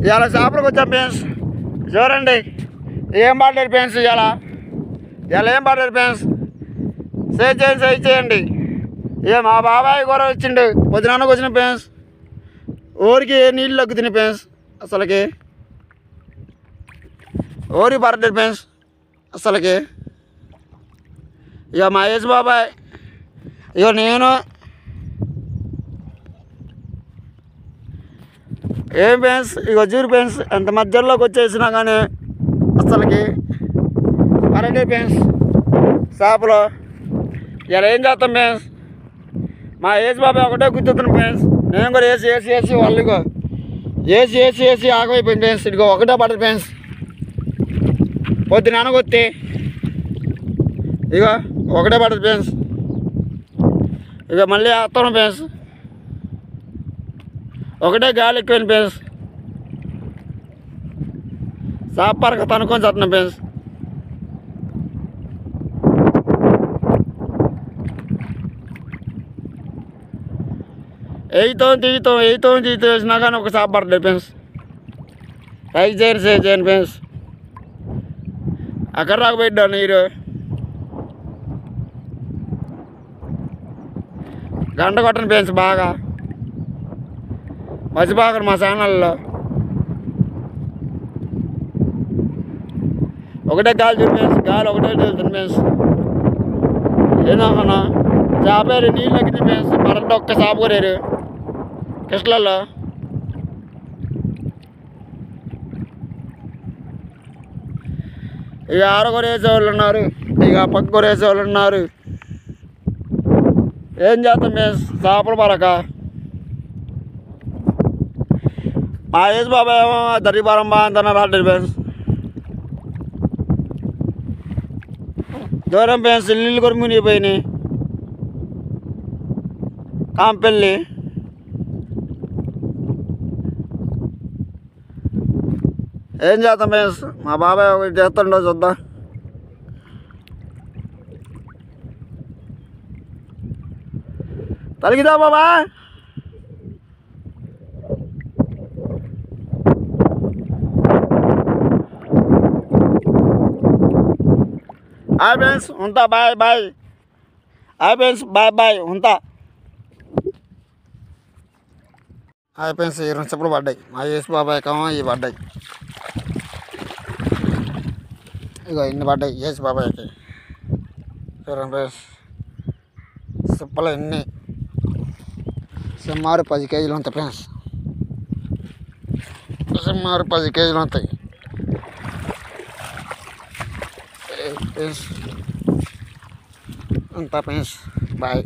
ఇవాళ షాపులకు వచ్చాం ఫ్రెండ్స్. చూడండి ఏం పడలేదు ఫ్రెండ్స్. ఇవాళ ఏం పడలేదు ఫ్రెండ్స్. సై చేయండి. ఇక మా బాబాయ్ కూర వచ్చిండు. పొద్దునాన్నకు వచ్చిన ఫ్రెండ్స్. ఊరికి నీళ్ళు లగ్గుతున్నాయి ఫ్రెండ్స్. అసలుకి ఊరికి పడలేదు ఫ్రెండ్స్ అసలుకి. ఇక మహేష్ బాబాయ్, ఇక నేను ఏం ఫ్రెండ్స్. ఇక చూరు ఫ్రెండ్స్, ఎంత మధ్యలోకి వచ్చేసినా కానీ అసలుకి పడలేదు ఫ్రెండ్స్ షాపులో. ఇలా ఏం చేస్తాం ఫ్రెండ్స్. మా ఏజ్ బాబాయ్ ఒకటే గుర్తున్నాను ఫ్రెండ్స్. నేను కూడా వేసి వాళ్ళు ఇగో వేసి ఆగమైపోయింది ఫ్రెండ్స్. ఇదిగో ఒకటే పడదు ఫ్రెండ్స్. పొద్దున కొత్తి ఇక ఒకటే పడదు ఫ్రెండ్స్. ఇక మళ్ళీ వేస్తాను ఫ్రెండ్స్. ఒకటే గాలి ఎక్కువైంది ఫ్రెండ్స్. సాపరక తనుకొని చస్తున్నాం ఫ్రెండ్స్. ఎయితో వేసినా కానీ ఒక సాప్ పడలేదు ఫ్రెండ్స్. లైక్ చేయండి, షేర్ చేయండి ఫ్రెండ్స్. అక్కడ రాకపోయిద్దా నీరు గంట కొట్టండి ఫ్రెండ్స్. బాగా మర్చిపోకండి మా ఛానల్లో. ఒకటే గాలి చూడు ఫ్రెండ్స్. గాలి ఒకటే తెలుస్తుంది ఫ్రెండ్స్. ఏదన్నా చేపేరు నీళ్ళు ఎక్కింది ఫ్రెండ్స్. మరొక ఒక్క చేప కొరేరు కృష్ణలో. ఇక ఆర కొరేసేవాళ్ళు ఉన్నారు, ఇక పక్క కొరేసేవాళ్ళు ఉన్నారు. ఏం చేస్తాం ఫ్రెండ్స్ చేపలు పడక. మా యేసు బాబాయ్ ఏమో దరిపారం బా అంత రాలేదు ఫ్రెండ్స్. దూరం ఫ్రెండ్స్. ఇల్లు కూడా మునిగిపోయినాయి. కాంపెల్లి ఏం చేద్దాం ఫ్రెండ్స్. మా బాబాయ్ ఒకటి చేస్తుండో చూద్దాం. తలిగిదా బాబా. హాయ్ ఫ్రెండ్స్ ఉంటా. Bye hi friends. బాయ్ ఉంటా. Hi friends. ఈ 2 చెప్పులు పడ్డాయి. మా యేసు బాబాయ్ కామో ఇవి పడ్డాయి. ఇగో ఇన్ని పడ్డాయి యేసు బాబాయ్కి. చూడండి ఫ్రెండ్స్. చెప్పులు ఎన్ని సుమారు 10 కేజీలు ఉంటాయి ఫ్రెండ్స్. సుమారు 10 కేజీలు ఉంటాయి ఫ్రెండ్స్. అంతా ఫ్రెండ్స్. బాయ్.